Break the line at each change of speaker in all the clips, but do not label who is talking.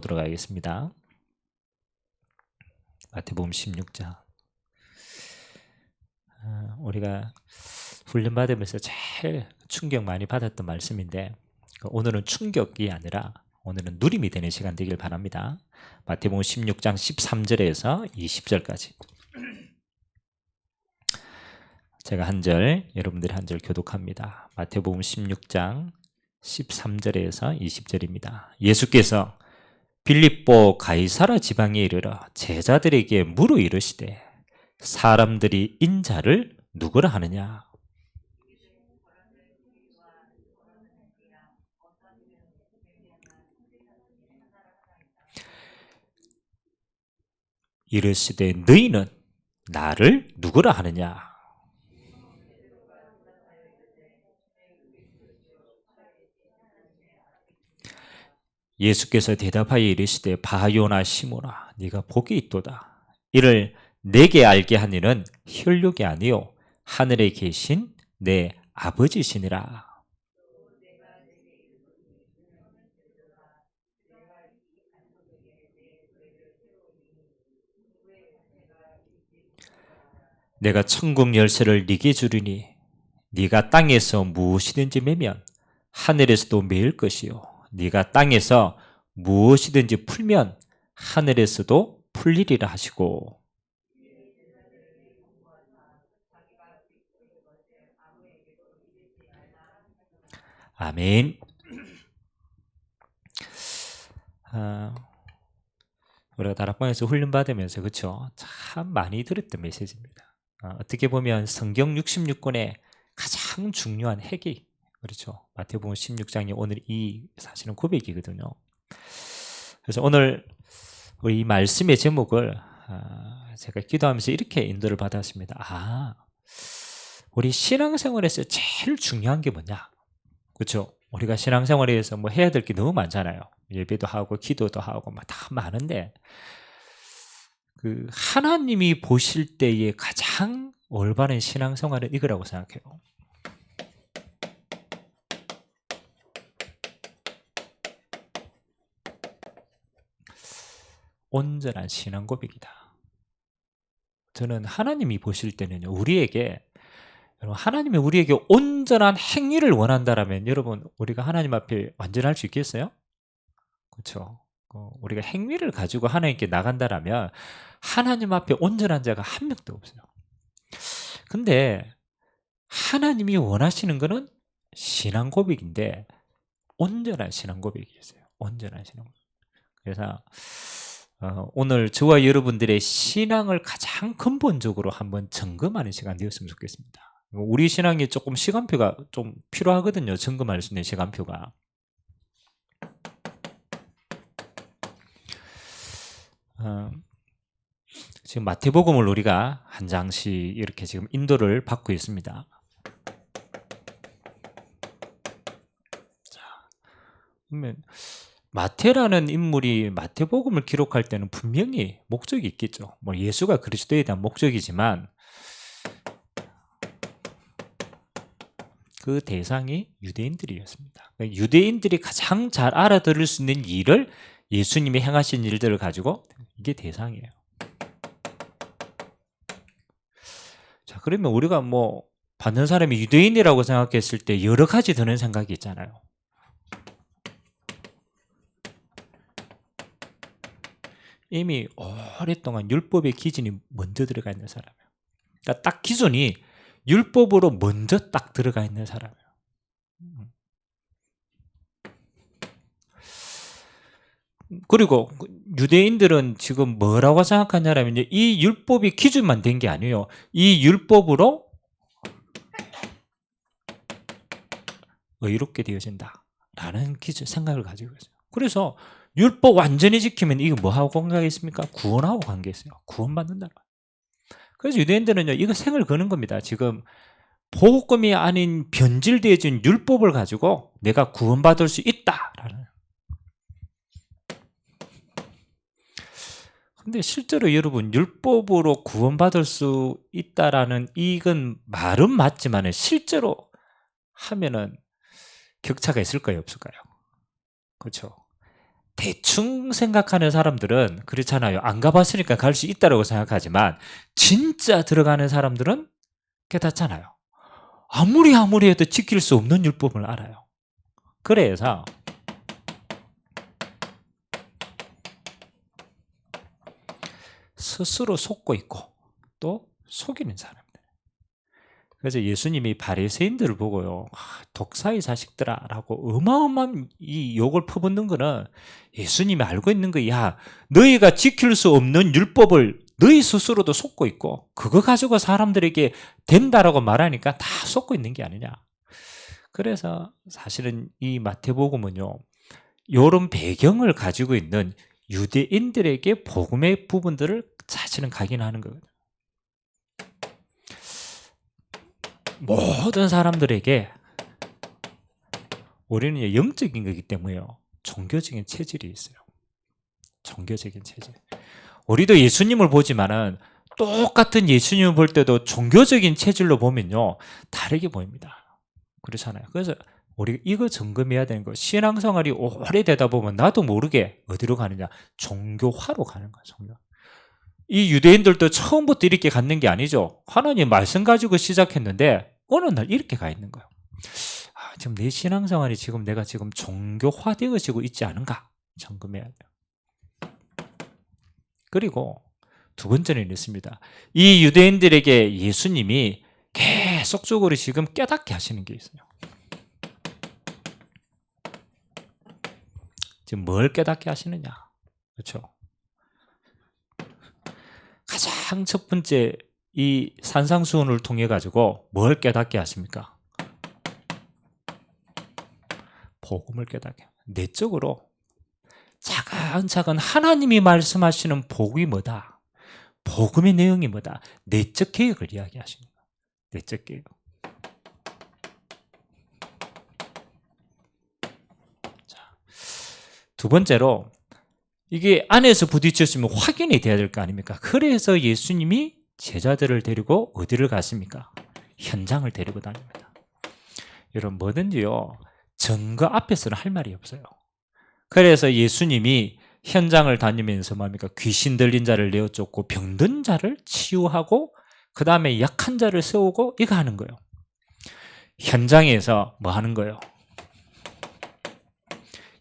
들어가겠습니다. 마태복음 16장. 우리가 훈련 받으면서 제일 충격 많이 받았던 말씀인데 오늘은 충격이 아니라 오늘은 누림이 되는 시간 되길 바랍니다. 마태복음 16장 13절에서 20절까지 제가 한 절, 여러분들이 한 절 교독합니다. 마태복음 16장 13절에서 20절입니다. 예수께서 빌립보 가이사라 지방에 이르러 제자들에게 물어 이르시되 사람들이 인자를 누구라 하느냐? 이르시되 너희는 나를 누구라 하느냐? 예수께서 대답하여 이르시되 바요나 시모나 네가 복이 있도다. 이를 내게 알게 한 이는 혈육이 아니요 하늘에 계신 내 아버지시니라. 내가 천국 열쇠를 네게 주리니 네가 땅에서 무엇이든지 매면 하늘에서도 매일 것이요 네가 땅에서 무엇이든지 풀면 하늘에서도 풀리리라 하시고. 아멘. 우리가 다락방에서 훈련 받으면서 그렇죠? 참 많이 들었던 메시지입니다. 어떻게 보면 성경 66권의 가장 중요한 핵이 그렇죠. 마태복음 16장이 오늘 이 사실은 고백이거든요. 그래서 오늘 우리 이 말씀의 제목을 제가 기도하면서 이렇게 인도를 받았습니다. 우리 신앙생활에서 제일 중요한 게 뭐냐? 그렇죠? 우리가 신앙생활에서 뭐 해야 될 게 너무 많잖아요. 예배도 하고 기도도 하고 막 다 많은데 그 하나님이 보실 때의 가장 올바른 신앙생활은 이거라고 생각해요. 온전한 신앙 고백이다. 저는 하나님이 보실 때는요, 하나님이 우리에게 온전한 행위를 원한다라면 여러분 우리가 하나님 앞에 완전할 수 있겠어요? 그렇죠. 우리가 행위를 가지고 하나님께 나간다라면 하나님 앞에 온전한 자가 한 명도 없어요. 근데 하나님이 원하시는 것은 신앙 고백인데 온전한 신앙 고백이었어요. 온전한 신앙 고백. 그래서 오늘 저와 여러분들의 신앙을 가장 근본적으로 한번 점검하는 시간 되었으면 좋겠습니다. 우리 신앙이 조금 시간표가 좀 필요하거든요. 점검할 수 있는 시간표가. 지금 마태복음을 우리가 한 장씩 이렇게 지금 인도를 받고 있습니다. 자, 그러면 마태라는 인물이 마태복음을 기록할 때는 분명히 목적이 있겠죠. 뭐 예수가 그리스도에 대한 목적이지만 그 대상이 유대인들이었습니다. 유대인들이 가장 잘 알아들을 수 있는 일을 예수님이 행하신 일들을 가지고 이게 대상이에요. 자, 그러면 우리가 뭐 받는 사람이 유대인이라고 생각했을 때 여러 가지 드는 생각이 있잖아요. 이미 오랫동안 율법의 기준이 먼저 들어가 있는 사람이에요. 그러니까 딱 기준이 율법으로 먼저 딱 들어가 있는 사람이에요. 그리고 유대인들은 지금 뭐라고 생각하냐면 이 율법이 기준만 된 게 아니에요. 이 율법으로 의롭게 되어진다라는 기준 생각을 가지고 있어요. 그래서 율법 완전히 지키면 이게 뭐하고 관계가 있습니까? 구원하고 관계 있어요. 구원받는다. 그래서 유대인들은요 이거 생을 거는 겁니다. 지금 복음이 아닌 변질되어진 율법을 가지고 내가 구원받을 수 있다라는. 근데 실제로 여러분 율법으로 구원받을 수 있다라는 이건 말은 맞지만 실제로 하면은 격차가 있을까요 없을까요? 그렇죠. 대충 생각하는 사람들은 그렇잖아요. 안 가봤으니까 갈 수 있다고 생각하지만 진짜 들어가는 사람들은 깨닫잖아요. 아무리 해도 지킬 수 없는 율법을 알아요. 그래서 스스로 속고 있고 또 속이는 사람들. 그래서 예수님이 바리새인들을 보고요, 독사의 자식들아라고 어마어마한 이 욕을 퍼붓는 거는 예수님이 알고 있는 거야. 너희가 지킬 수 없는 율법을 너희 스스로도 속고 있고 그거 가지고 사람들에게 된다라고 말하니까 다 속고 있는 게 아니냐. 그래서 사실은 이 마태복음은요, 이런 배경을 가지고 있는 유대인들에게 복음의 부분들을 사실은 각인하는 거거든요. 모든 사람들에게 우리는 영적인 거기 때문에요, 종교적인 체질이 있어요. 종교적인 체질. 우리도 예수님을 보지만은 똑같은 예수님을 볼 때도 종교적인 체질로 보면요 다르게 보입니다. 그렇잖아요. 그래서 우리가 이거 점검해야 되는 거, 신앙생활이 오래되다 보면 나도 모르게 어디로 가느냐, 종교화로 가는 거예요. 종교. 이 유대인들도 처음부터 이렇게 갔는 게 아니죠. 하나님 말씀 가지고 시작했는데 어느 날 이렇게 가 있는 거예요. 지금 내 신앙생활이 지금 내가 지금 종교화되어지고 있지 않은가 점검해야 돼요. 그리고 두 번째는 있습니다. 이 유대인들에게 예수님이 계속적으로 지금 깨닫게 하시는 게 있어요. 지금 뭘 깨닫게 하시느냐, 그렇죠? 가장 첫 번째 이 산상수훈을 통해 가지고 뭘 깨닫게 하십니까? 복음을 깨닫게. 내적으로 차근차근 하나님이 말씀하시는 복음이 뭐다, 복음의 내용이 뭐다, 내적 개혁을 이야기하십니다. 내적 개혁. 자, 두 번째로 이게 안에서 부딪혔으면 확인이 돼야 될 거 아닙니까? 그래서 예수님이 제자들을 데리고 어디를 갔습니까? 현장을 데리고 다닙니다. 여러분, 뭐든지요 증거 앞에서는 할 말이 없어요. 그래서 예수님이 현장을 다니면서 뭡니까? 귀신 들린 자를 내어 쫓고 병든 자를 치유하고 그 다음에 약한 자를 세우고 이거 하는 거예요. 현장에서 뭐 하는 거예요?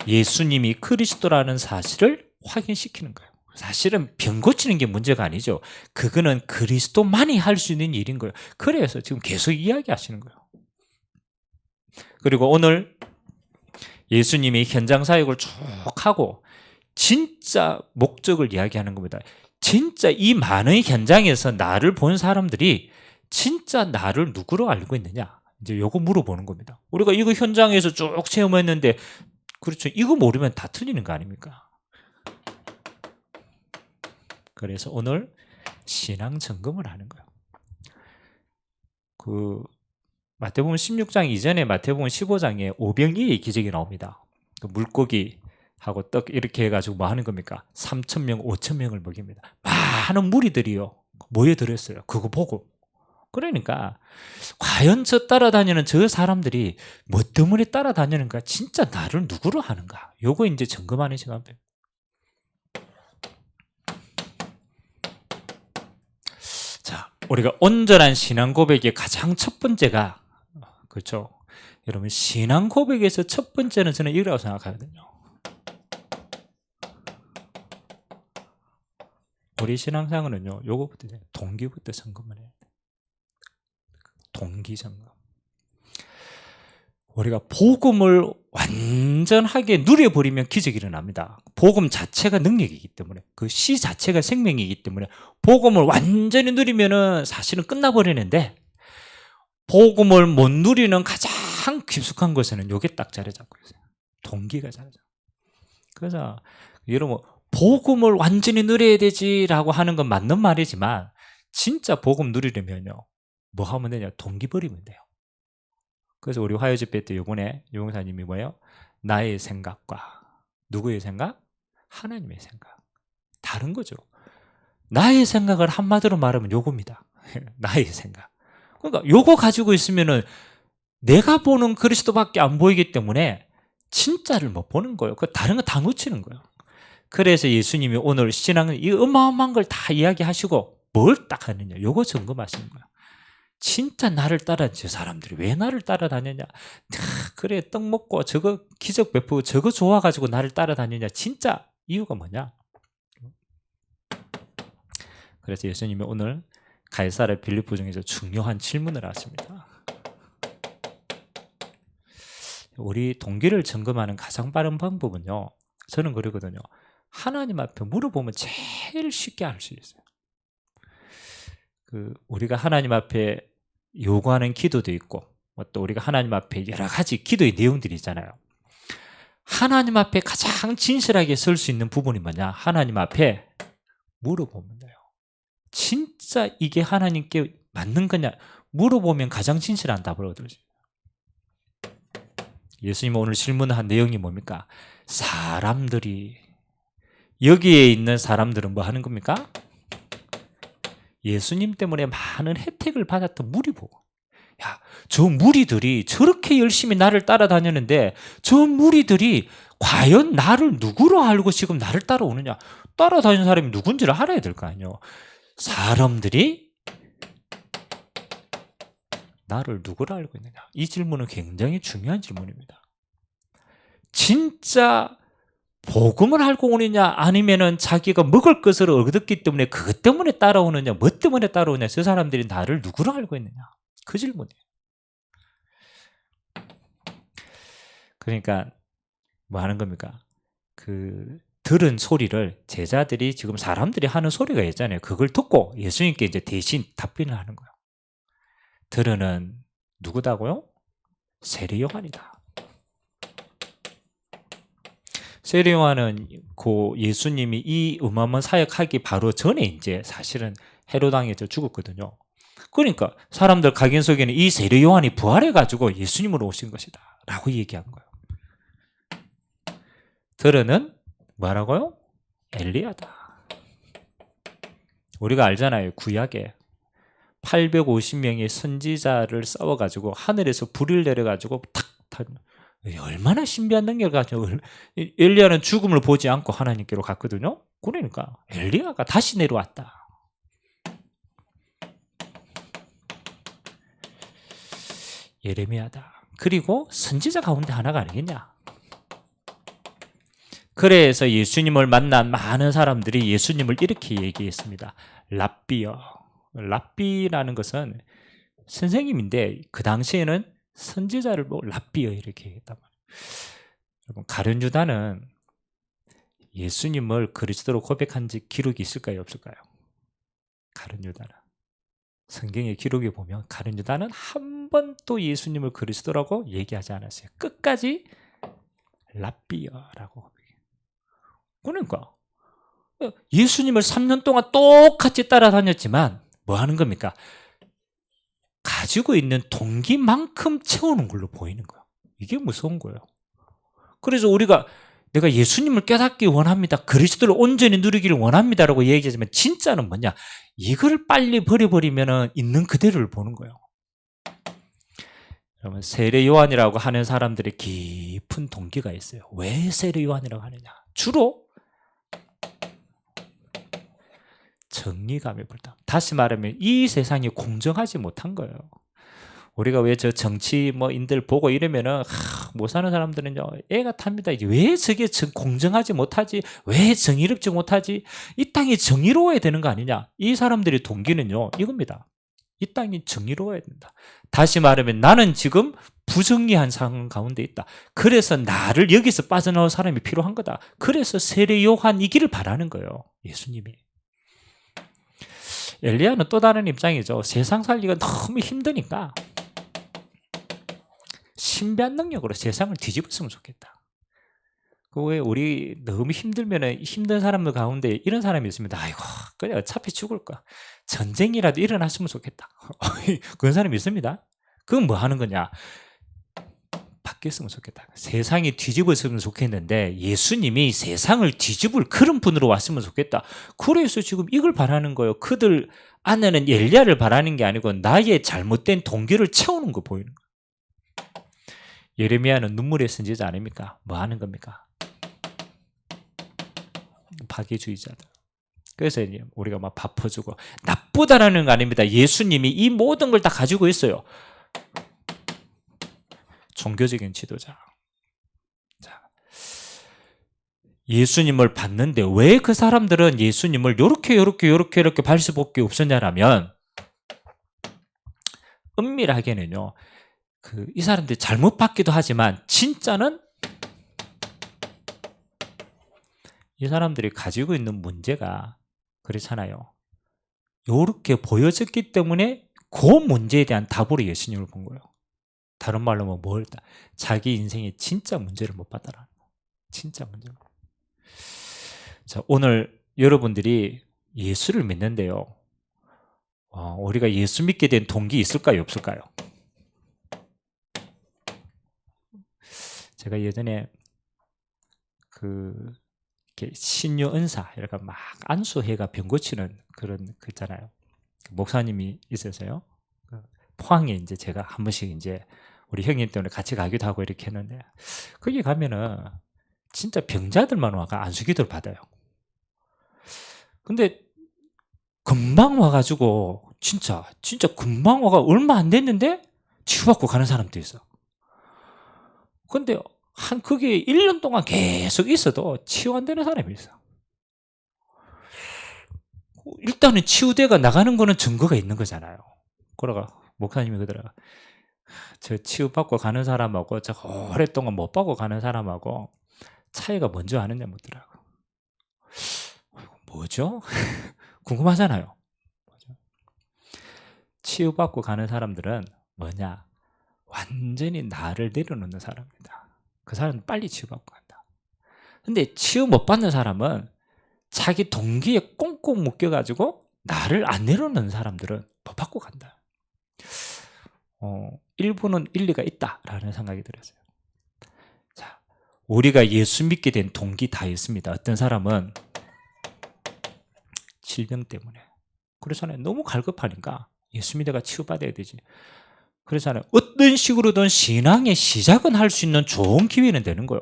예수님이 그리스도라는 사실을 확인시키는 거예요. 사실은 병 고치는 게 문제가 아니죠. 그거는 그리스도만이 할 수 있는 일인 거예요. 그래서 지금 계속 이야기하시는 거예요. 그리고 오늘 예수님이 현장 사역을 쭉 하고 진짜 목적을 이야기하는 겁니다. 진짜 이 많은 현장에서 나를 본 사람들이 진짜 나를 누구로 알고 있느냐, 이제 요거 물어보는 겁니다. 우리가 이거 현장에서 쭉 체험했는데, 그렇죠, 이거 모르면 다 틀리는 거 아닙니까? 그래서 오늘 신앙 점검을 하는 거예요. 그 마태복음 16장 이전에 마태복음 15장에 오병이의 기적이 나옵니다. 그 물고기하고 떡 이렇게 해가지고 뭐 하는 겁니까? 3,000명, 5,000명을 먹입니다. 많은 무리들이요 모여들었어요. 그거 보고. 그러니까 과연 저 따라다니는 저 사람들이 뭐 때문에 따라다니는가, 진짜 나를 누구로 하는가, 요거 이제 점검하는 시간입니다. 자, 우리가 온전한 신앙 고백의 가장 첫 번째가, 그렇죠, 여러분, 신앙 고백에서 첫 번째는 저는 이거라고 생각하거든요. 우리 신앙생활은요 요거부터 동기부터 점검을 해야 돼. 동기 점검. 우리가 복음을 완전하게 누려버리면 기적이 일어납니다. 복음 자체가 능력이기 때문에, 그 시 자체가 생명이기 때문에 복음을 완전히 누리면은 사실은 끝나버리는데, 복음을 못 누리는 가장 깊숙한 것에는 요게 딱 자리 잡고 있어요. 동기가 자리 잡고. 그래서 여러분, 복음을 완전히 누려야 되지라고 하는 건 맞는 말이지만 진짜 복음 누리려면요 뭐 하면 되냐, 동기 버리면 돼요. 그래서 우리 화요 집회 때 요번에 유공사님이 뭐예요? 나의 생각과 누구의 생각? 하나님의 생각. 다른 거죠. 나의 생각을 한마디로 말하면 요겁니다. 나의 생각. 그러니까 요거 가지고 있으면은 내가 보는 그리스도밖에 안 보이기 때문에 진짜를 못 보는 거예요. 그 다른 거 다 놓치는 거예요. 그래서 예수님이 오늘 신앙은 이 어마어마한 걸 다 이야기하시고 뭘 딱 하느냐, 요거 점검하시는 거야. 진짜 나를 따라다니는 사람들이 왜 나를 따라다니냐, 그래 떡 먹고 저거 기적 베푸고 저거 좋아가지고 나를 따라다니냐, 진짜 이유가 뭐냐. 그래서 예수님이 오늘 가이사랴 빌립보 중에서 중요한 질문을 하십니다. 우리 동기를 점검하는 가장 빠른 방법은요, 저는 그러거든요. 하나님 앞에 물어보면 제일 쉽게 알 수 있어요. 우리가 하나님 앞에 요구하는 기도도 있고, 또 우리가 하나님 앞에 여러 가지 기도의 내용들이 있잖아요. 하나님 앞에 가장 진실하게 설 수 있는 부분이 뭐냐? 하나님 앞에 물어보면 돼요. 진짜 이게 하나님께 맞는 거냐? 물어보면 가장 진실한 답을 얻을 수 있어요. 예수님 오늘 질문한 내용이 뭡니까? 사람들이, 여기에 있는 사람들은 뭐 하는 겁니까? 예수님 때문에 많은 혜택을 받았던 무리보. 야, 저 무리들이 저렇게 열심히 나를 따라다녔는데 저 무리들이 과연 나를 누구로 알고 지금 나를 따라오느냐? 따라다니는 사람이 누군지를 알아야 될 거 아니에요. 사람들이 나를 누구로 알고 있느냐? 이 질문은 굉장히 중요한 질문입니다. 진짜 복음을 알고 오느냐, 아니면은 자기가 먹을 것을 얻었기 때문에 그것 때문에 따라오느냐, 뭐 때문에 따라오느냐, 저 사람들이 나를 누구로 알고 있느냐, 그 질문이에요. 그러니까 뭐 하는 겁니까? 들은 소리를, 제자들이 지금 사람들이 하는 소리가 있잖아요. 그걸 듣고 예수님께 이제 대신 답변을 하는 거예요. 들으는 누구다고요? 세례 요한이다. 세례 요한은 예수님이 이 어마어마한 사역하기 바로 전에 이제 사실은 헤로당에서 죽었거든요. 그러니까 사람들 각인 속에는 이 세례 요한이 부활해가지고 예수님으로 오신 것이다 라고 얘기한 거예요. 들으는 뭐라고요? 엘리야다. 우리가 알잖아요. 구약에 850명의 선지자를 싸워가지고 하늘에서 불을 내려가지고 탁 얼마나 신비한 능력을 가지고, 엘리야는 죽음을 보지 않고 하나님께로 갔거든요. 그러니까 엘리야가 다시 내려왔다. 예레미야다. 그리고 선지자 가운데 하나가 아니겠냐. 그래서 예수님을 만난 많은 사람들이 예수님을 이렇게 얘기했습니다. 랍비여. 랍비라는 것은 선생님인데 그 당시에는 선지자를 뭐 랍비여 이렇게 얘기했단 말이에요. 여러분, 가룟 유다는 예수님을 그리스도로 고백한 지 기록이 있을까요, 없을까요? 가룟 유다는 성경의 기록에 보면 가룟 유다는 한 번도 예수님을 그리스도라고 얘기하지 않았어요. 끝까지 랍비여라고. 그러니까 예수님을 3년 동안 똑같이 따라다녔지만 뭐 하는 겁니까? 가지고 있는 동기만큼 채우는 걸로 보이는 거예요. 이게 무서운 거예요. 그래서 내가 예수님을 깨닫기 원합니다, 그리스도를 온전히 누리기를 원합니다라고 얘기하지만 진짜는 뭐냐? 이걸 빨리 버려버리면 있는 그대로를 보는 거예요. 여러분, 세례 요한이라고 하는 사람들의 깊은 동기가 있어요. 왜 세례 요한이라고 하느냐? 주로 정의감에 불타. 다시 말하면 이 세상이 공정하지 못한 거예요. 우리가 왜 저 정치인들 보고 이러면은 못 사는 사람들은요 애가 탑니다. 왜 저게 공정하지 못하지? 왜 정의롭지 못하지? 이 땅이 정의로워야 되는 거 아니냐? 이 사람들의 동기는요 이겁니다. 이 땅이 정의로워야 된다. 다시 말하면 나는 지금 부정의한 상황 가운데 있다. 그래서 나를 여기서 빠져나올 사람이 필요한 거다. 그래서 세례 요한이기를 바라는 거예요, 예수님이. 엘리야는 또 다른 입장이죠. 세상 살기가 너무 힘드니까 신비한 능력으로 세상을 뒤집었으면 좋겠다. 왜 우리 너무 힘들면 힘든 사람들 가운데 이런 사람이 있습니다. 아이고 그냥 어차피 죽을 거, 전쟁이라도 일어났으면 좋겠다. 그런 사람이 있습니다. 그건 뭐 하는 거냐? 바뀌었으면 좋겠다. 세상이 뒤집었으면 좋겠는데 예수님이 세상을 뒤집을 그런 분으로 왔으면 좋겠다. 그래서 지금 이걸 바라는 거예요. 그들 안에는 엘리야를 바라는 게 아니고 나의 잘못된 동기를 채우는 거 보이는 거예요. 예레미야는 눈물의 선지자 아닙니까? 뭐 하는 겁니까? 파괴주의자들. 그래서 이제 우리가 막 밥 퍼주고, 나쁘다라는 거 아닙니다. 예수님이 이 모든 걸 다 가지고 있어요. 종교적인 지도자. 자, 예수님을 봤는데 왜 그 사람들은 예수님을 요렇게 발 수밖에 없었냐라면, 은밀하게는요, 이 사람들이 잘못 봤기도 하지만 진짜는 이 사람들이 가지고 있는 문제가 그렇잖아요. 요렇게 보여졌기 때문에 그 문제에 대한 답으로 예수님을 본 거예요. 다른 말로 뭐 자기 인생의 진짜 문제를 못 봤다라는 거예요. 진짜 문제. 자, 오늘 여러분들이 예수를 믿는데요. 우리가 예수 믿게 된 동기 있을까요, 없을까요? 제가 예전에 이렇게 신유 은사, 이렇게 막 안수해가 병 고치는 그런 거 있잖아요. 목사님이 있어서요. 포항에 이제 제가 한 번씩 이제 우리 형님 때문에 같이 가기도 하고 이렇게 했는데, 거기 가면은 진짜 병자들만 와가 안수기도를 받아요. 근데 금방 와가지고 진짜 금방 와가 얼마 안 됐는데 치유받고 가는 사람도 있어. 근데 그게 1년 동안 계속 있어도 치유 안 되는 사람이 있어. 일단은 치유대가 나가는 거는 증거가 있는 거잖아요. 그러가 목사님이 그러더라고. 저 치유받고 가는 사람하고 저 오랫동안 못 받고 가는 사람하고 차이가 뭔지 아느냐 묻더라고. 뭐죠? 궁금하잖아요. 치유받고 가는 사람들은 뭐냐? 완전히 나를 내려놓는 사람입니다. 그 사람은 빨리 치유받고 간다. 근데 치유 못 받는 사람은 자기 동기에 꽁꽁 묶여가지고 나를 안 내려놓는 사람들은 못 받고 간다. 일부는 일리가 있다라는 생각이 들었어요. 자, 우리가 예수 믿게 된 동기 다 있습니다. 어떤 사람은 질병 때문에. 그렇잖아요. 너무 갈급하니까 예수 믿어가 치유받아야 되지. 그렇잖아요. 어떤 식으로든 신앙의 시작은 할 수 있는 좋은 기회는 되는 거예요.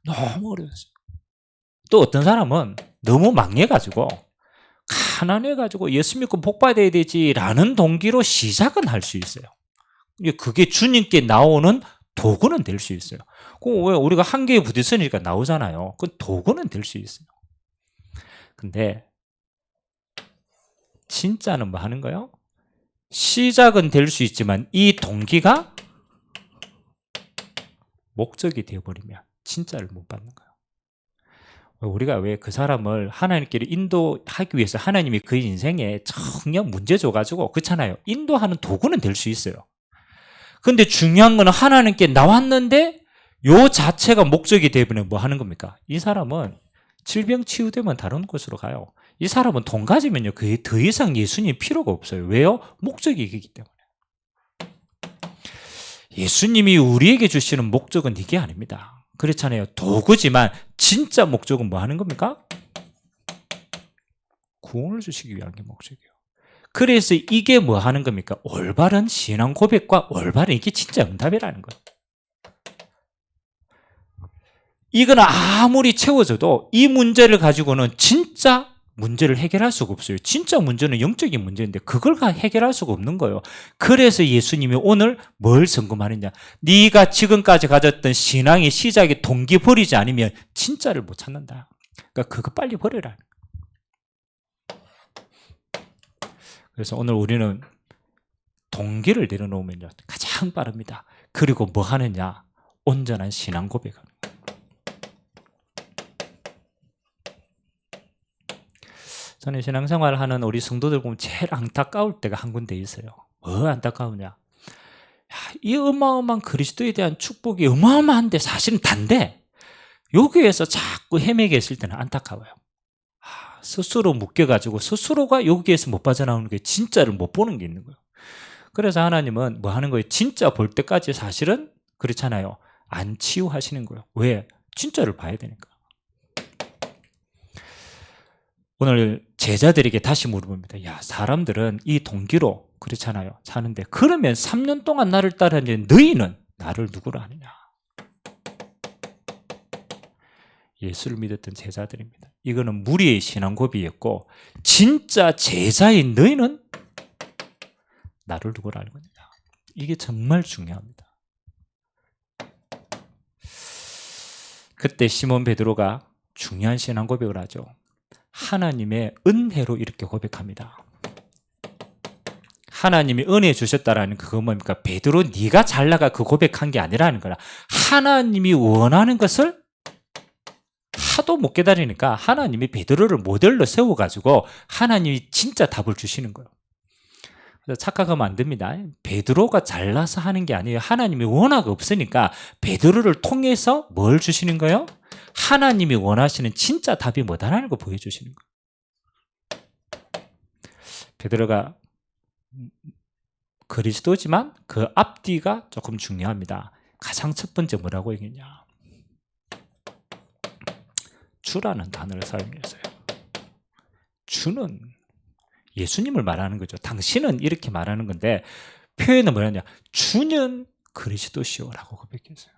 너무 어려웠어요. 또 어떤 사람은 너무 망해가지고 가난해가지고 예수 믿고 복 받아야 되지라는 동기로 시작은 할 수 있어요. 그게 주님께 나오는 도구는 될 수 있어요. 왜 우리가 한계에 부딪히니까 나오잖아요. 그 도구는 될 수 있어요. 근데 진짜는 뭐 하는 거예요? 시작은 될 수 있지만 이 동기가 목적이 되어버리면 진짜를 못 받는 거예요. 우리가 왜 그 사람을 하나님께로 인도하기 위해서 하나님이 그 인생에 정녕 문제 줘가지고, 그렇잖아요. 인도하는 도구는 될 수 있어요. 근데 중요한 건 하나님께 나왔는데 요 자체가 목적이 되면 뭐 하는 겁니까? 이 사람은 질병 치유되면 다른 곳으로 가요. 이 사람은 돈 가지면요, 더 이상 예수님 필요가 없어요. 왜요? 목적이 이기 때문에. 예수님이 우리에게 주시는 목적은 이게 아닙니다. 그렇잖아요. 도구지만 진짜 목적은 뭐 하는 겁니까? 구원을 주시기 위한 게 목적이에요. 그래서 이게 뭐 하는 겁니까? 올바른 신앙 고백과 올바른 이게 진짜 응답이라는 거예요. 이건 아무리 채워져도 이 문제를 가지고는 진짜 문제를 해결할 수가 없어요. 진짜 문제는 영적인 문제인데 그걸 해결할 수가 없는 거예요. 그래서 예수님이 오늘 뭘 선검하느냐? 네가 지금까지 가졌던 신앙의 시작의 동기 버리지 않으면 진짜를 못 찾는다. 그러니까 그거 빨리 버려라. 그래서 오늘 우리는 동기를 내려놓으면 가장 빠릅니다. 그리고 뭐 하느냐? 온전한 신앙 고백하는 거예요. 저는 신앙생활을 하는 우리 성도들 보면 제일 안타까울 때가 한 군데 있어요. 뭐 안타까우냐? 이 어마어마한 그리스도에 대한 축복이 어마어마한데 사실은 단데 여기에서 자꾸 헤매게 있을 때는 안타까워요. 스스로 묶여가지고 스스로가 여기에서 못 빠져나오는 게 진짜를 못 보는 게 있는 거예요. 그래서 하나님은 뭐 하는 거예요? 진짜 볼 때까지 사실은 그렇잖아요. 안 치유하시는 거예요. 왜? 진짜를 봐야 되니까. 오늘 제자들에게 다시 물어봅니다. 야, 사람들은 이 동기로 그렇잖아요. 사는데 그러면 3년 동안 나를 따르는 너희는 나를 누구로 아느냐? 예수를 믿었던 제자들입니다. 이거는 무리의 신앙 고백이었고, 진짜 제자인 너희는 나를 누구로 알고 있느냐. 이게 정말 중요합니다. 그때 시몬 베드로가 중요한 신앙 고백을 하죠. 하나님의 은혜로 이렇게 고백합니다. 하나님이 은혜 주셨다라는 그거 뭡니까? 베드로 네가 잘나가 그 고백한 게 아니라는 거라. 하나님이 원하는 것을 하도 못 깨달으니까 하나님이 베드로를 모델로 세워가지고 하나님이 진짜 답을 주시는 거예요. 그래서 착각하면 안 됩니다. 베드로가 잘나서 하는 게 아니에요. 하나님이 워낙 없으니까 베드로를 통해서 뭘 주시는 거예요? 하나님이 원하시는 진짜 답이 뭐다라는 거 보여주시는 거예요. 베드로가 그리스도지만 그 앞뒤가 조금 중요합니다. 가장 첫 번째 뭐라고 얘기했냐? 주라는 단어를 사용했어요. 주는 예수님을 말하는 거죠. 당신은 이렇게 말하는 건데 표현은 뭐냐냐? 주는 그리스도시오라고 고백했어요.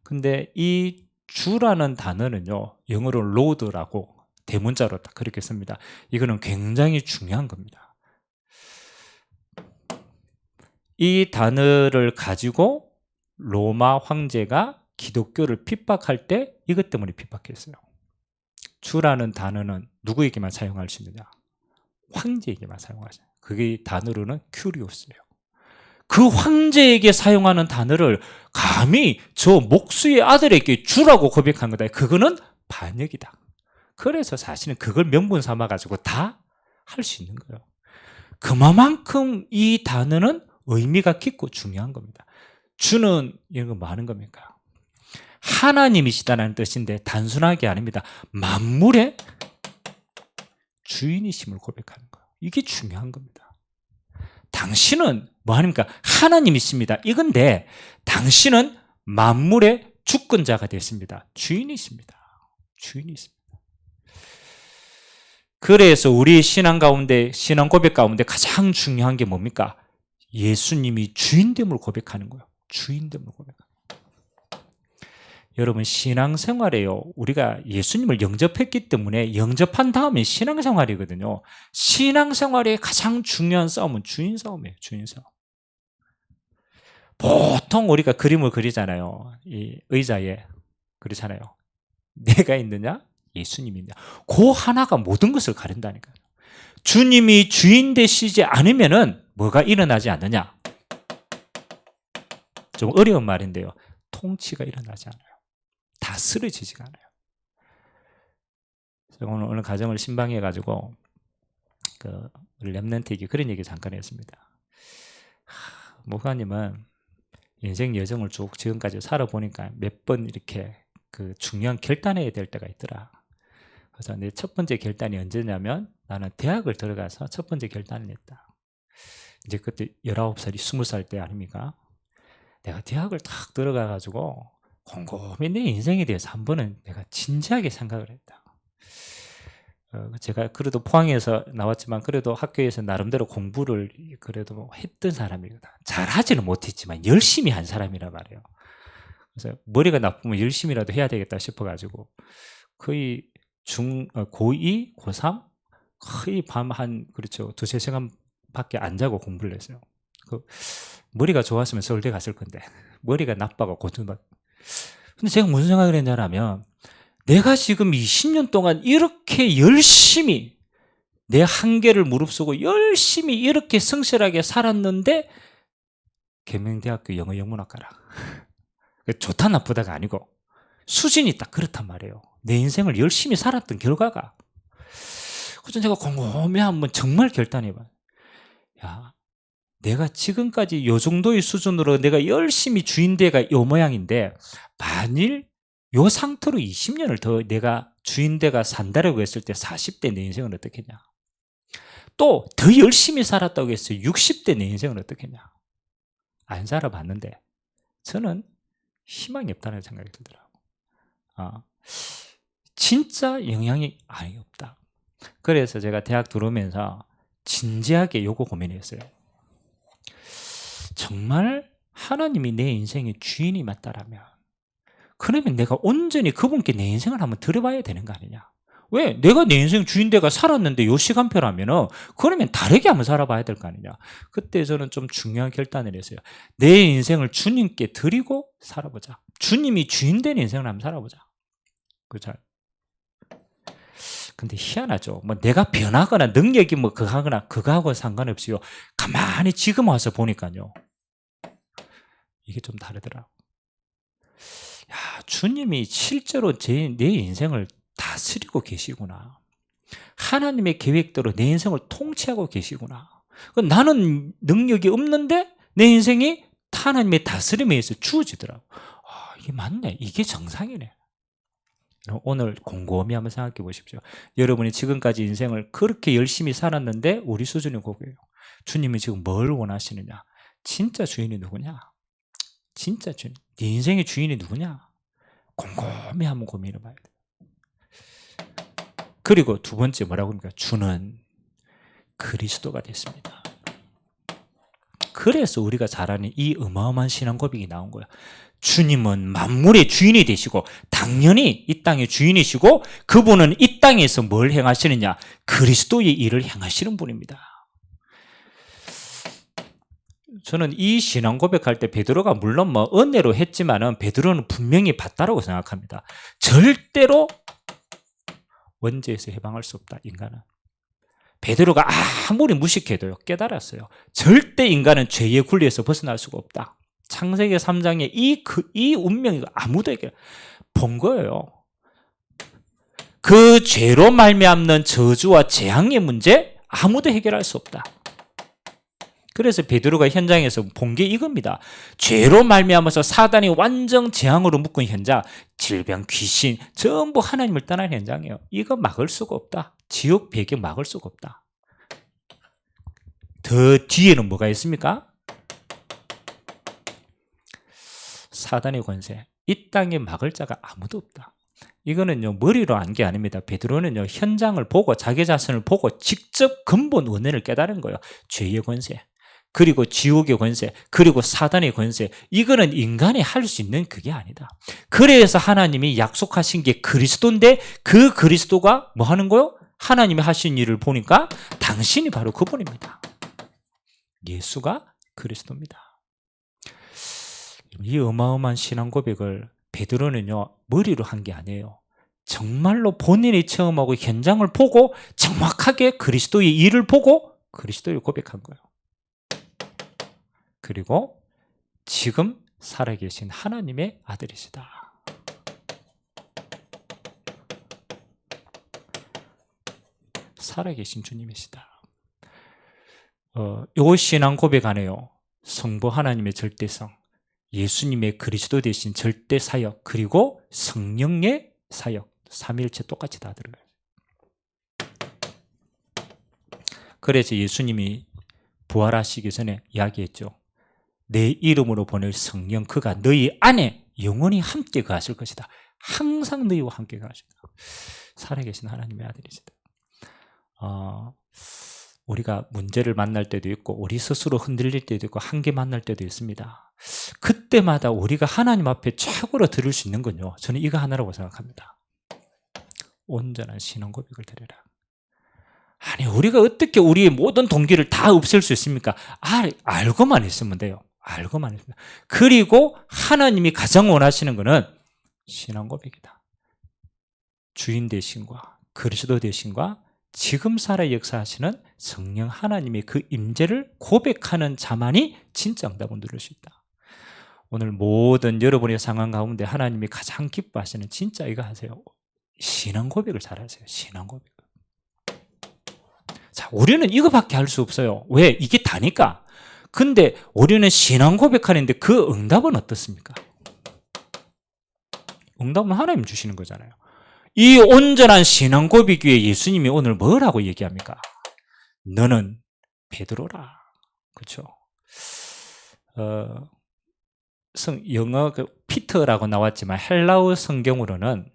근데 이 주라는 단어는요, 영어로 로드라고 대문자로 딱 그렇게 씁니다. 이거는 굉장히 중요한 겁니다. 이 단어를 가지고 로마 황제가 기독교를 핍박할 때 이것 때문에 핍박했어요. 주라는 단어는 누구에게만 사용할 수 있느냐? 황제에게만 사용하죠. 그게 단어로는 큐리오스예요. 그 황제에게 사용하는 단어를 감히 저 목수의 아들에게 주라고 고백한 거다. 그거는 반역이다. 그래서 사실은 그걸 명분 삼아 가지고 다 할 수 있는 거예요. 그만큼 이 단어는 의미가 깊고 중요한 겁니다. 주는 이런 거 많은 겁니까? 하나님이시다는 뜻인데 단순하게 아닙니다. 만물의 주인이심을 고백하는 거예요. 이게 중요한 겁니다. 당신은 뭐 하십니까? 하나님이십니다. 이건데 당신은 만물의 주권자가 됐습니다. 주인이십니다. 주인이십니다. 그래서 우리 신앙 가운데, 신앙 고백 가운데 가장 중요한 게 뭡니까? 예수님이 주인됨을 고백하는 거예요. 주인됨을 고백하는 거예요. 여러분, 신앙생활에요, 우리가 예수님을 영접했기 때문에 영접한 다음에 신앙생활이거든요. 신앙생활의 가장 중요한 싸움은 주인 싸움이에요. 주인 싸움. 보통 우리가 그림을 그리잖아요. 이 의자에 그렇잖아요. 내가 있느냐? 예수님이 있느냐? 그 하나가 모든 것을 가린다니까요. 주님이 주인 되시지 않으면은 뭐가 일어나지 않느냐? 좀 어려운 말인데요. 통치가 일어나지 않아요. 다스려지지가 않아요. 제가 오늘 가정을 신방해가지고 우리 렘넌트에게 그런 얘기 잠깐 했습니다. 목사님은 인생 여정을 쭉 지금까지 살아보니까 몇 번 이렇게 그 중요한 결단해야 될 때가 있더라. 그래서 내 첫 번째 결단이 언제냐면 나는 대학을 들어가서 첫 번째 결단을 했다. 이제 그때 19살이 20살 때 아닙니까? 내가 대학을 딱 들어가가지고 곰곰이 내 인생에 대해서 한 번은 내가 진지하게 생각을 했다. 제가 그래도 포항에서 나왔지만 그래도 학교에서 나름대로 공부를 그래도 했던 사람이거든. 잘하지는 못했지만 열심히 한 사람이란 말이에요. 그래서 머리가 나쁘면 열심히라도 해야 되겠다 싶어가지고 거의 고2, 고3 거의 밤 한 그렇죠 2-3시간 밖에 안 자고 공부를 했어요. 머리가 좋았으면 서울대 갔을 건데 머리가 나빠가 고등학교. 근데 제가 무슨 생각을 했냐면 내가 지금 20년 동안 이렇게 열심히 내 한계를 무릅쓰고 열심히 이렇게 성실하게 살았는데 계명대학교 영어영문학과라. 좋다 나쁘다가 아니고 수준이 딱 그렇단 말이에요. 내 인생을 열심히 살았던 결과가. 그래서 제가 곰곰이 한번 정말 결단해봐요. 야, 내가 지금까지 요 정도의 수준으로 내가 열심히 주인대가 요 모양인데 만일 요 상태로 20년을 더 내가 주인대가 산다라고 했을 때 40대 내 인생은 어떻겠냐? 또 더 열심히 살았다고 해서 60대 내 인생은 어떻겠냐? 안 살아봤는데 저는 희망이 없다는 생각이 들더라고요. 진짜 영향이 아예 없다. 그래서 제가 대학 들어오면서 진지하게 요거 고민했어요. 정말 하나님이 내 인생의 주인이 맞다라면 그러면 내가 온전히 그분께 내 인생을 한번 들어봐야 되는 거 아니냐. 왜? 내가 내 인생 주인대가 살았는데 요 시간표라면은 그러면 다르게 한번 살아봐야 될 거 아니냐. 그때 저는 좀 중요한 결단을 했어요. 내 인생을 주님께 드리고 살아보자. 주님이 주인된 인생을 한번 살아보자. 그렇죠? 근데 희한하죠. 뭐 내가 변하거나 능력이 뭐 그거하거나 그거하고 상관없이요. 가만히 지금 와서 보니까요. 이게 좀 다르더라고. 야, 주님이 실제로 내 인생을 다스리고 계시구나. 하나님의 계획대로 내 인생을 통치하고 계시구나. 나는 능력이 없는데 내 인생이 하나님의 다스림에 의해서 주어지더라고. 아, 이게 맞네. 이게 정상이네. 오늘 곰곰이 한번 생각해 보십시오. 여러분이 지금까지 인생을 그렇게 열심히 살았는데 우리 수준이 그거예요. 주님이 지금 뭘 원하시느냐? 진짜 주인이 누구냐? 진짜 주인. 네 인생의 주인이 누구냐? 곰곰이 한번 고민해 봐야 돼요. 그리고 두 번째 뭐라고 합니까? 주는 그리스도가 됐습니다. 그래서 우리가 잘 아는 이 어마어마한 신앙 고백이 나온 거예요. 주님은 만물의 주인이 되시고 당연히 이 땅의 주인이시고 그분은 이 땅에서 뭘 행하시느냐? 그리스도의 일을 행하시는 분입니다. 저는 이 신앙 고백할 때 베드로가 물론 뭐 은혜로 했지만은 베드로는 분명히 봤다라고 생각합니다. 절대로 원죄에서 해방할 수 없다, 인간은. 베드로가 아무리 무식해도요, 깨달았어요. 절대 인간은 죄의 굴레에서 벗어날 수가 없다. 창세기 3장에 이 운명이 아무도 본 거예요. 그 죄로 말미암는 저주와 재앙의 문제 아무도 해결할 수 없다. 그래서 베드로가 현장에서 본 게 이겁니다. 죄로 말미암아서 사단이 완전 재앙으로 묶은 현장, 질병, 귀신 전부 하나님을 떠난 현장이에요. 이거 막을 수가 없다. 지옥 배경 막을 수가 없다. 더 뒤에는 뭐가 있습니까? 사단의 권세. 이 땅에 막을 자가 아무도 없다. 이거는요, 머리로 안 게 아닙니다. 베드로는요, 현장을 보고 자기 자신을 보고 직접 근본 원인을 깨달은 거예요. 죄의 권세, 그리고 지옥의 권세, 그리고 사단의 권세. 이거는 인간이 할 수 있는 그게 아니다. 그래서 하나님이 약속하신 게 그리스도인데 그 그리스도가 뭐 하는 거요? 하나님이 하신 일을 보니까 당신이 바로 그분입니다. 예수가 그리스도입니다. 이 어마어마한 신앙 고백을 베드로는요, 머리로 한 게 아니에요. 정말로 본인이 체험하고 현장을 보고 정확하게 그리스도의 일을 보고 그리스도를 고백한 거예요. 그리고 지금 살아계신 하나님의 아들이시다. 살아계신 주님이시다. 요 신앙 고백 안에요, 성부 하나님의 절대성, 예수님의 그리스도 대신 절대 사역, 그리고 성령의 사역, 삼위일체 똑같이 다 들어가요. 그래서 예수님이 부활하시기 전에 이야기했죠. 내 이름으로 보낼 성령, 그가 너희 안에 영원히 함께 거하실 것이다. 항상 너희와 함께 거하시다. 살아계신 하나님의 아들이시다. 우리가 문제를 만날 때도 있고 우리 스스로 흔들릴 때도 있고 한계 만날 때도 있습니다. 그때마다 우리가 하나님 앞에 최고로 들을 수 있는 건요, 저는 이거 하나라고 생각합니다. 온전한 신앙 고백을 드려라. 아니, 우리가 어떻게 우리의 모든 동기를 다 없앨 수 있습니까? 알고만 있으면 돼요. 알고만 있으면. 그리고 하나님이 가장 원하시는 것은 신앙 고백이다. 주인 되신과 그리스도 되신과 지금 살아 역사하시는 성령 하나님의 그 임재를 고백하는 자만이 진짜 응답을 누릴 수 있다. 오늘 모든 여러분의 상황 가운데 하나님이 가장 기뻐하시는 진짜 이거 하세요. 신앙 고백을 잘하세요. 신앙 고백. 자, 우리는 이거밖에 할 수 없어요. 왜? 이게 다니까. 근데 우리는 신앙 고백하는데 그 응답은 어떻습니까? 응답은 하나님 주시는 거잖아요. 이 온전한 신앙 고백 위에 예수님이 오늘 뭐라고 얘기합니까? 너는 베드로라. 그렇죠? 영어 피터라고 나왔지만 헬라어 성경으로는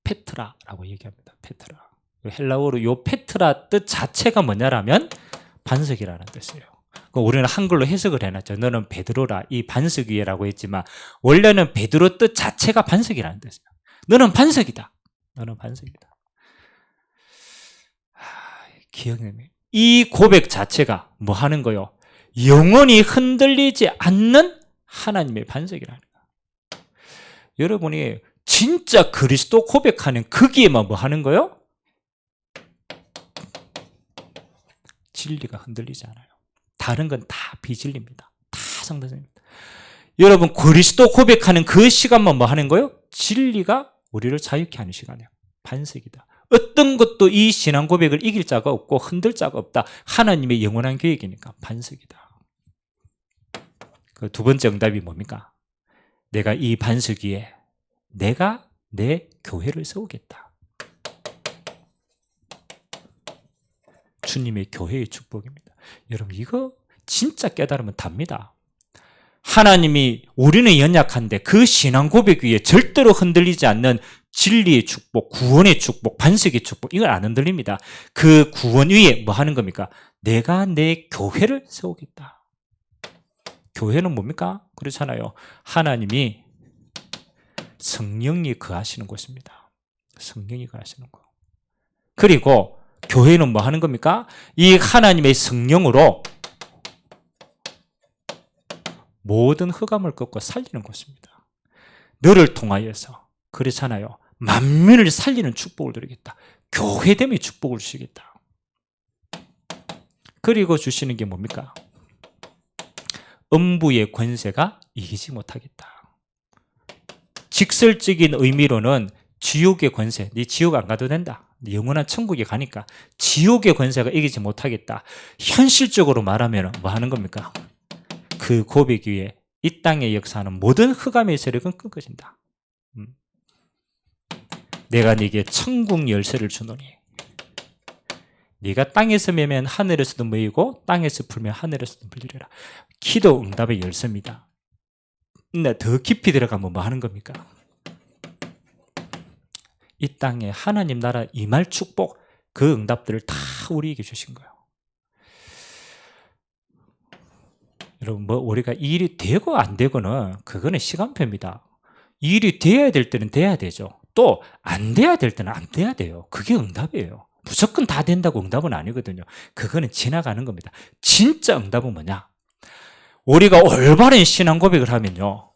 페트라라고 얘기합니다. 페트라. 헬라어로 요 페트라 뜻 자체가 뭐냐라면 반석이라는 뜻이에요. 우리는 한글로 해석을 해놨죠. 너는 베드로라, 이 반석 위에라고 했지만 원래는 베드로 뜻 자체가 반석이라는 뜻이에요. 너는 반석이다. 너는 반석이다. 기억나네. 이 고백 자체가 뭐 하는 거요? 영원히 흔들리지 않는 하나님의 반석이라는 거예요. 여러분이 진짜 그리스도 고백하는 거기에만 뭐 하는 거요? 진리가 흔들리지 않아요. 다른 건 다 비진리입니다. 다 상대적입니다. 여러분 그리스도 고백하는 그 시간만 뭐 하는 거예요? 진리가 우리를 자유케 하는 시간이에요. 반석이다. 어떤 것도 이 신앙 고백을 이길 자가 없고 흔들 자가 없다. 하나님의 영원한 계획이니까 반석이다. 그 두 번째 응답이 뭡니까? 내가 이 반석 위에 내가 내 교회를 세우겠다. 주님의 교회의 축복입니다. 여러분 이거 진짜 깨달으면 답니다. 하나님이 우리는 연약한데 그 신앙 고백 위에 절대로 흔들리지 않는 진리의 축복, 구원의 축복, 반석의 축복 이걸 안 흔들립니다. 그 구원 위에 뭐 하는 겁니까? 내가 내 교회를 세우겠다. 교회는 뭡니까? 그렇잖아요. 하나님이 성령이 거하시는 곳입니다. 성령이 거하시는 곳. 그리고 교회는 뭐 하는 겁니까? 이 하나님의 성령으로 모든 흑암을 꺾고 살리는 곳입니다. 너를 통하여서 그렇잖아요. 만민을 살리는 축복을 드리겠다. 교회됨의 축복을 주시겠다. 그리고 주시는 게 뭡니까? 음부의 권세가 이기지 못하겠다. 직설적인 의미로는 지옥의 권세, 네 지옥 안 가도 된다. 네 영원한 천국에 가니까 지옥의 권세가 이기지 못하겠다. 현실적으로 말하면 뭐 하는 겁니까? 그 고백 위에 이 땅에 역사하는 모든 흑암의 세력은 끊겨진다. 내가 네게 천국 열쇠를 주노니 네가 땅에서 매면 하늘에서도 매이고 땅에서 풀면 하늘에서도 풀리리라. 기도 응답의 열쇠입니다. 근데 더 깊이 들어가면 뭐 하는 겁니까? 이 땅에 하나님 나라 임할 축복, 그 응답들을 다 우리에게 주신 거예요. 여러분 뭐 우리가 일이 되고 안 되고는 그거는 시간표입니다. 일이 돼야 될 때는 돼야 되죠. 또 안 돼야 될 때는 안 돼야 돼요. 그게 응답이에요. 무조건 다 된다고 응답은 아니거든요. 그거는 지나가는 겁니다. 진짜 응답은 뭐냐? 우리가 올바른 신앙 고백을 하면요,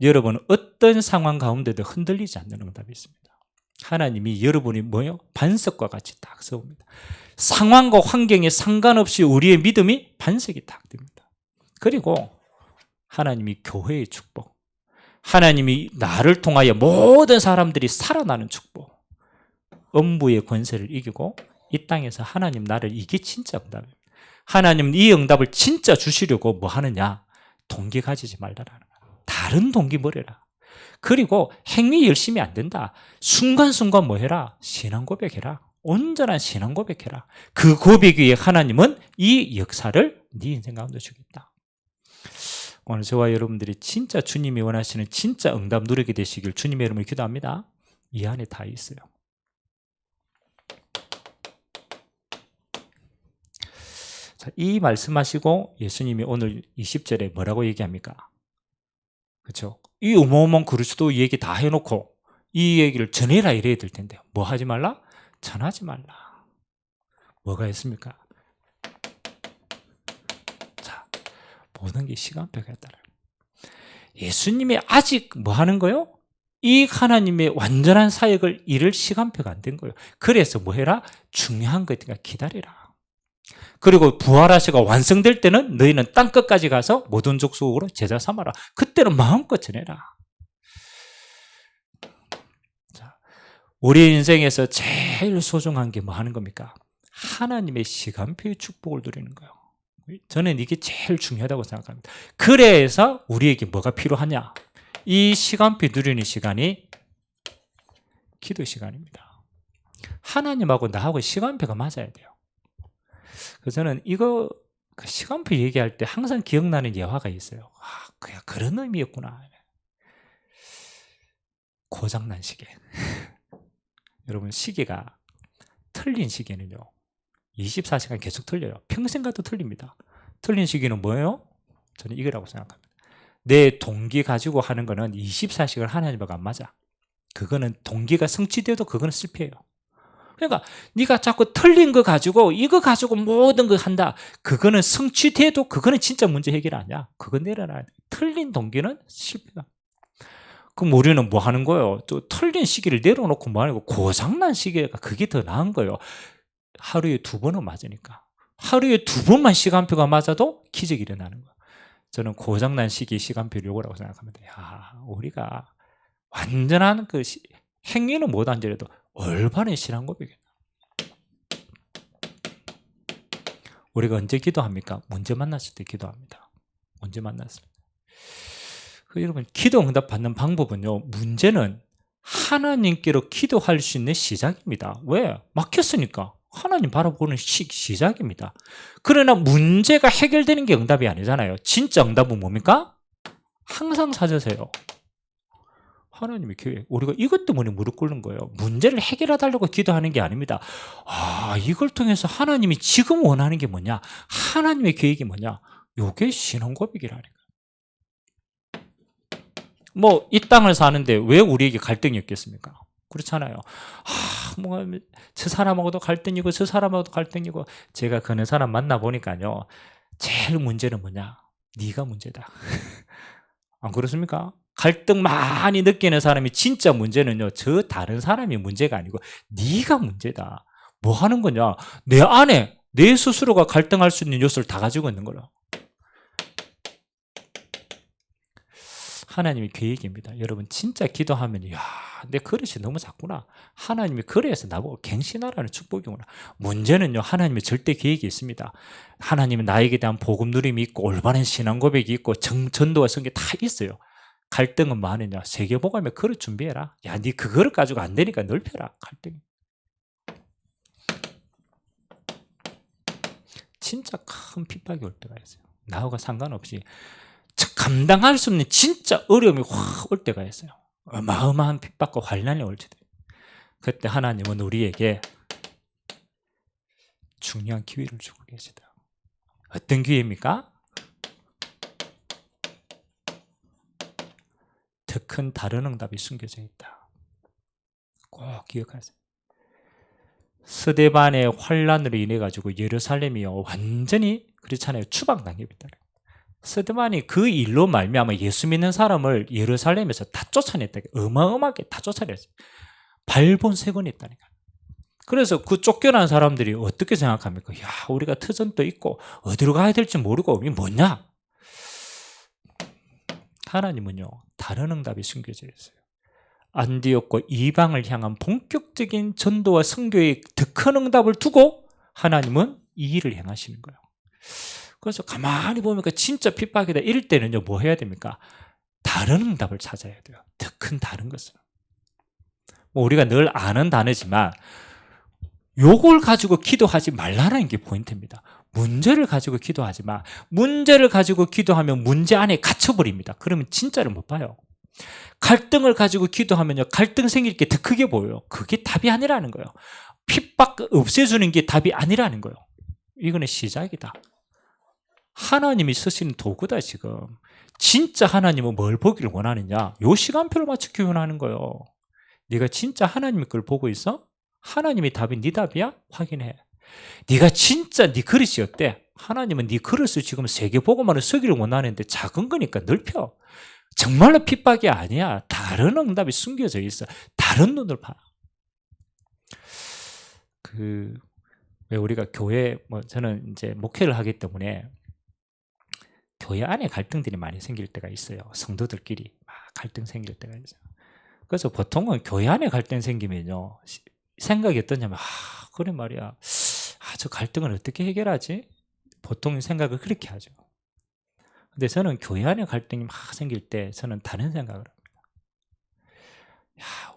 여러분 어떤 상황 가운데도 흔들리지 않는 응답이 있습니다. 하나님이 여러분이 뭐요? 반석과 같이 딱 세웁니다. 상황과 환경에 상관없이 우리의 믿음이 반석이 딱 됩니다. 그리고 하나님이 교회의 축복, 하나님이 나를 통하여 모든 사람들이 살아나는 축복, 음부의 권세를 이기고 이 땅에서 하나님 나를, 이게 진짜 응답입니다. 하나님은 이 응답을 진짜 주시려고 뭐 하느냐? 동기 가지지 말라라는 거예요. 다른 동기 버려라. 그리고 행위 열심히 안 된다. 순간순간 뭐 해라? 신앙 고백해라. 온전한 신앙 고백해라. 그 고백 위에 하나님은 이 역사를 네 인생 가운데 주겠다. 오늘 저와 여러분들이 진짜 주님이 원하시는 진짜 응답 누리게 되시길 주님의 이름으로 기도합니다. 이 안에 다 있어요. 자, 이 말씀하시고 예수님이 오늘 20절에 뭐라고 얘기합니까? 그렇죠? 이 어마어마한 그리스도 얘기 다 해놓고 이 얘기를 전해라 이래야 될 텐데 뭐 하지 말라? 전하지 말라. 뭐가 있습니까? 자, 모든 게 시간표가 따라. 예수님이 아직 뭐 하는 거요? 이 하나님의 완전한 사역을 이룰 시간표가 안 된 거예요. 그래서 뭐 해라? 중요한 거니까 기다리라. 그리고 부활하시고 완성될 때는 너희는 땅끝까지 가서 모든 족속으로 제자 삼아라. 그때는 마음껏 전해라. 자, 우리 인생에서 제일 소중한 게 뭐 하는 겁니까? 하나님의 시간표의 축복을 누리는 거예요. 저는 이게 제일 중요하다고 생각합니다. 그래서 우리에게 뭐가 필요하냐? 이 시간표 누리는 시간이 기도 시간입니다. 하나님하고 나하고 시간표가 맞아야 돼요. 그래서 저는 이거 시간표 얘기할 때 항상 기억나는 예화가 있어요. 아, 그런 의미였구나. 고장난 시계. 여러분 시계가 틀린 시계는요 24시간 계속 틀려요. 평생 가도 틀립니다. 틀린 시기는 뭐예요? 저는 이거라고 생각합니다. 내 동기 가지고 하는 거는 24시간 하나님하고 안 맞아. 그거는 동기가 성취돼도 그거는 실패예요. 그러니까 네가 자꾸 틀린 거 가지고 이거 가지고 모든 거 한다. 그거는 성취돼도 그거는 진짜 문제 해결 아니야. 그거 내려놔야 돼. 틀린 동기는 실패다. 그럼 우리는 뭐 하는 거예요? 또 틀린 시기를 내려놓고 뭐 하는 거? 고장난 시기가 그게 더 나은 거예요. 하루에 2번은 맞으니까. 하루에 2번만 시간표가 맞아도 기적이 일어나는 거예요. 저는 고장난 시기 시간표를 요거라고 생각합니다. 야, 우리가 완전한 그 행위는 못 앉으려도 올바른 신앙 고백이에요. 우리가 언제 기도합니까? 문제 만났을 때 기도합니다. 문제 만났을 때. 여러분, 기도 응답 받는 방법은요, 문제는 하나님께로 기도할 수 있는 시작입니다. 왜? 막혔으니까. 하나님 바라보는 시작입니다. 그러나 문제가 해결되는 게 응답이 아니잖아요. 진짜 응답은 뭡니까? 항상 찾으세요. 하나님의 계획. 우리가 이것 때문에 무릎 꿇는 거예요. 문제를 해결해달라고 기도하는 게 아닙니다. 아, 이걸 통해서 하나님이 지금 원하는 게 뭐냐? 하나님의 계획이 뭐냐? 요게 신앙 고백이라는 거예요. 뭐 이 땅을 사는데 왜 우리에게 갈등이 없겠습니까? 그렇잖아요. 뭐 저 사람하고도 갈등이고 저 사람하고도 갈등이고. 제가 그런 사람 만나보니까요, 제일 문제는 뭐냐? 네가 문제다. 안 그렇습니까? 갈등 많이 느끼는 사람이 진짜 문제는요, 저 다른 사람이 문제가 아니고 네가 문제다. 뭐 하는 거냐? 내 안에 내 스스로가 갈등할 수 있는 요소를 다 가지고 있는 거예요. 하나님의 계획입니다. 여러분, 진짜 기도하면, 야, 내 그릇이 너무 작구나. 하나님이 그래서 나보고 갱신하라는 축복이구나. 문제는요, 하나님의 절대 계획이 있습니다. 하나님은 나에게 대한 복음 누림이 있고 올바른 신앙 고백이 있고 전도와 성교 다 있어요. 갈등은 뭐 하느냐? 세계복음의 그릇 준비해라. 야, 네 그 그릇 가지고 안 되니까 넓혀라. 갈등. 진짜 큰 핍박이 올 때가 있어요. 나하고 상관없이 감당할 수 없는 진짜 어려움이 확 올 때가 있어요. 어마어마한 핍박과 환난이 올 때도. 그때 하나님은 우리에게 중요한 기회를 주고 계시다. 어떤 기회입니까? 더 큰 다른 응답이 숨겨져 있다. 꼭 기억하세요. 스데반의 환란으로 인해 가지고 예루살렘이요, 완전히 그렇잖아요. 추방당했다. 스데반이 그 일로 말미암아 예수 믿는 사람을 예루살렘에서 다 쫓아냈다. 어마어마하게 다 쫓아냈어요. 발본색원했다니까. 그래서 그 쫓겨난 사람들이 어떻게 생각합니까? 야, 우리가 터전도 있고 어디로 가야 될지 모르고 이게 뭐냐? 하나님은요, 다른 응답이 숨겨져 있어요. 안디옥과 이방을 향한 본격적인 전도와 선교의 더 큰 응답을 두고 하나님은 이 일을 행하시는 거예요. 그래서 가만히 보니까 진짜 핍박이다 이럴 때는요, 뭐 해야 됩니까? 다른 응답을 찾아야 돼요. 더 큰 다른 것을. 뭐 우리가 늘 아는 단어지만 요걸 가지고 기도하지 말라는 게 포인트입니다. 문제를 가지고 기도하지 마. 문제를 가지고 기도하면 문제 안에 갇혀버립니다. 그러면 진짜를 못 봐요. 갈등을 가지고 기도하면요, 갈등 생길 게 더 크게 보여요. 그게 답이 아니라는 거예요. 핍박 없애주는 게 답이 아니라는 거예요. 이거는 시작이다. 하나님이 쓰시는 도구다. 지금 진짜 하나님은 뭘 보기를 원하느냐? 요 시간표를 맞춰 교훈하는 거예요. 네가 진짜 하나님의 걸 보고 있어? 하나님의 답이 네 답이야? 확인해. 네가 진짜 네 그릇이 어때? 하나님은 네 그릇을 지금 세계복음만을 쓰기를 원하는데 작은 거니까 넓혀. 정말로 핍박이 아니야. 다른 응답이 숨겨져 있어. 다른 눈을 봐. 왜 우리가 교회, 저는 이제 목회를 하기 때문에 교회 안에 갈등들이 많이 생길 때가 있어요. 성도들끼리 막 갈등 생길 때가 있어요. 그래서 보통은 교회 안에 갈등 생기면요, 생각이 어떠냐면, 그래 말이야. 저 갈등을 어떻게 해결하지? 보통 생각을 그렇게 하죠. 근데 저는 교회 안에 갈등이 막 생길 때 저는 다른 생각을 합니다.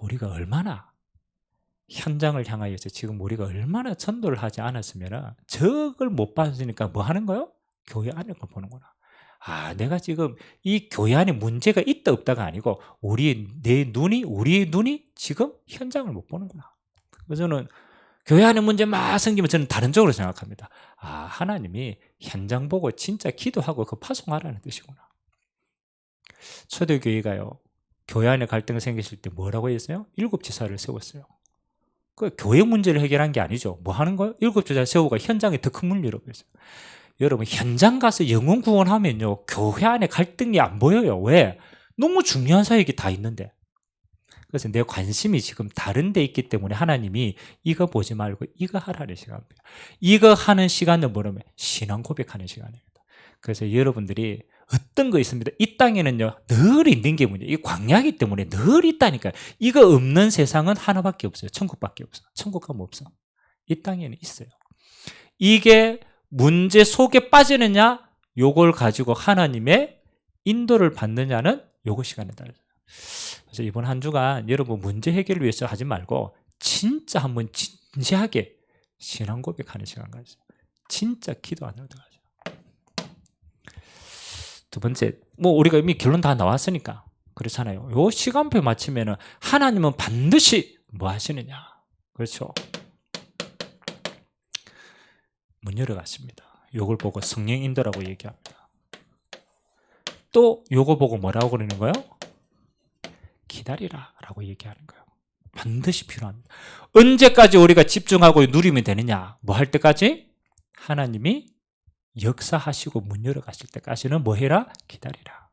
우리가 얼마나 현장을 향하여서 지금 우리가 얼마나 전도를 하지 않았으면 저걸 못 봤으니까 뭐 하는 거요? 교회 안에 걸 보는구나. 내가 지금 이 교회 안에 문제가 있다 없다가 아니고 우리의 눈이 지금 현장을 못 보는구나. 그래서 저는 교회 안에 문제 막 생기면 저는 다른 쪽으로 생각합니다. 아, 하나님이 현장 보고 진짜 기도하고 그 파송하라는 뜻이구나. 초대교회가요, 교회 안에 갈등 생기실 때 뭐라고 했어요? 7지사를 세웠어요. 그 교회 문제를 해결한 게 아니죠. 뭐 하는 거예요? 7지사 세우고 현장에 더 큰 문을 열어보세요. 여러분, 현장 가서 영혼 구원하면요, 교회 안에 갈등이 안 보여요. 왜? 너무 중요한 사역이 다 있는데. 그래서 내 관심이 지금 다른 데 있기 때문에 하나님이 이거 보지 말고 이거 하라는 시간입니다. 이거 하는 시간은 뭐냐면 신앙 고백하는 시간입니다. 그래서 여러분들이 어떤 거 있습니다. 이 땅에는요, 늘 있는 게 문제예요. 이 광야이기 때문에 늘 있다니까요. 이거 없는 세상은 하나밖에 없어요. 천국밖에 없어. 천국 가면 없어. 이 땅에는 있어요. 이게 문제 속에 빠지느냐, 요걸 가지고 하나님의 인도를 받느냐는 요거 시간에 따라서. 그래서 이번 한 주간 여러분 문제 해결을 위해서 하지 말고 진짜 한번 진지하게 신앙 고백하는 시간 가지세요. 진짜 기도하는 거 가지세요. 두 번째, 뭐 우리가 이미 결론 다 나왔으니까 그렇잖아요. 요 시간표 맞추면은 하나님은 반드시 뭐 하시느냐. 그렇죠. 문 열어갔습니다. 요걸 보고 성령 인도라고 얘기합니다. 또 요거 보고 뭐라고 그러는 거예요? 기다리라 라고 얘기하는 거예요. 반드시 필요합니다. 언제까지 우리가 집중하고 누리면 되느냐? 뭐 할 때까지? 하나님이 역사하시고 문 열어가실 때까지는 뭐 해라? 기다리라.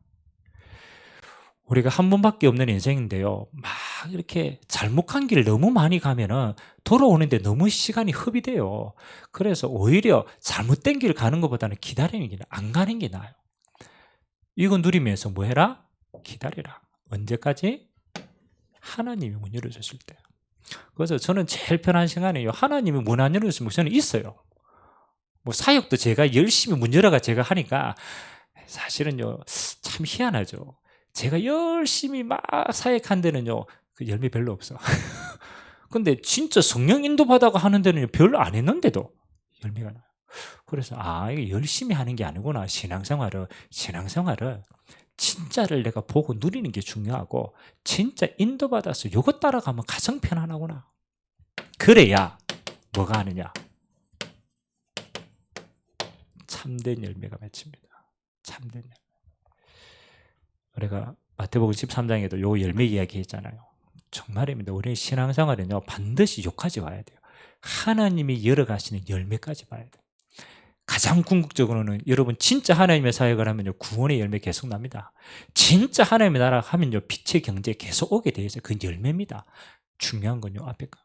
우리가 한 번밖에 없는 인생인데요, 막 이렇게 잘못한 길을 너무 많이 가면은 돌아오는데 너무 시간이 허비돼요. 그래서 오히려 잘못된 길 가는 것보다는 기다리는 게, 안 가는 게 나아요. 이거 누리면서 뭐 해라? 기다리라. 언제까지? 하나님이 문 열어줬을 때. 그래서 저는 제일 편한 시간이에요. 하나님이 문 안 열어줬으면 저는 있어요. 뭐 사역도 제가 열심히 문 열어가 제가 하니까 사실은요, 참 희한하죠. 제가 열심히 막 사역한 데는요, 그 열매 별로 없어. 근데 진짜 성령 인도받아가 하는 데는 별로 안 했는데도 열매가 나요. 그래서 이게 열심히 하는 게 아니구나. 신앙생활을 진짜를 내가 보고 누리는 게 중요하고 진짜 인도받아서 이것 따라가면 가장 편안하구나. 그래야 뭐가 하느냐? 참된 열매가 맺힙니다. 참된 열매. 우리가 마태복음 13장에도 요 열매 이야기 했잖아요. 정말입니다. 우리 신앙생활은요, 반드시 여기까지 와야 돼요. 하나님이 열어가시는 열매까지 봐야 돼요. 가장 궁극적으로는 여러분 진짜 하나님의 사역을 하면요, 구원의 열매 계속 납니다. 진짜 하나님의 나라 하면요, 빛의 경제 계속 오게 되어 있어요. 그 열매입니다. 중요한 건요, 앞에가.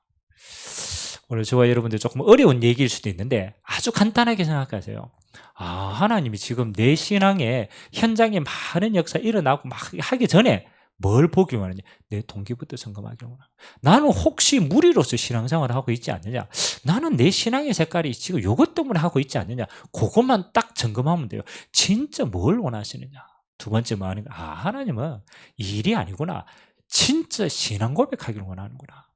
오늘 저와 여러분들 조금 어려운 얘기일 수도 있는데 아주 간단하게 생각하세요. 하나님이 지금 내 신앙에 현장에 많은 역사 일어나고 막 하기 전에 뭘 보기 원하냐? 내 동기부터 점검하기 원하냐? 나는 혹시 무리로서 신앙생활을 하고 있지 않느냐? 나는 내 신앙의 색깔이 지금 이것 때문에 하고 있지 않느냐? 그것만 딱 점검하면 돼요. 진짜 뭘 원하시느냐? 두 번째 뭐 하는가? 하나님은 일이 아니구나. 진짜 신앙 고백하기를 원하는구나.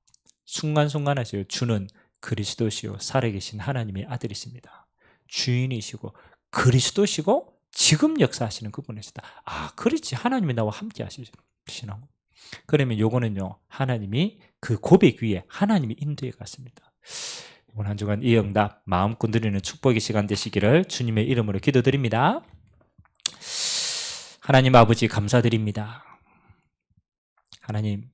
순간순간에서요, 주는 그리스도시요 살아계신 하나님의 아들이십니다. 주인이시고 그리스도시고 지금 역사하시는 그분이시다. 그렇지. 하나님이 나와 함께 하시는. 그러면 요거는요, 하나님이 그 고백 위에 하나님이 인도해 갔습니다. 이번 한 주간 이 응답 마음껏 누리는 축복의 시간 되시기를 주님의 이름으로 기도드립니다. 하나님 아버지 감사드립니다. 하나님,